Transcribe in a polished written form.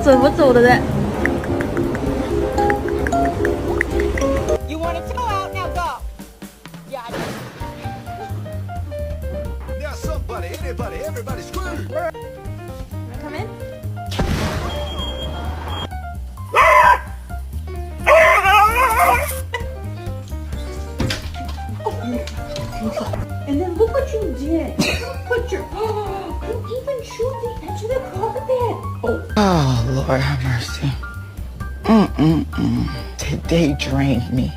准不准的嘞。You want to toe out? Now go. Yeah. Now somebody, anybody, everybody scream. Come in. And then look what you did. Put your you even chewed the edge of the carpet. Oh, Lord have mercy. Today drained me.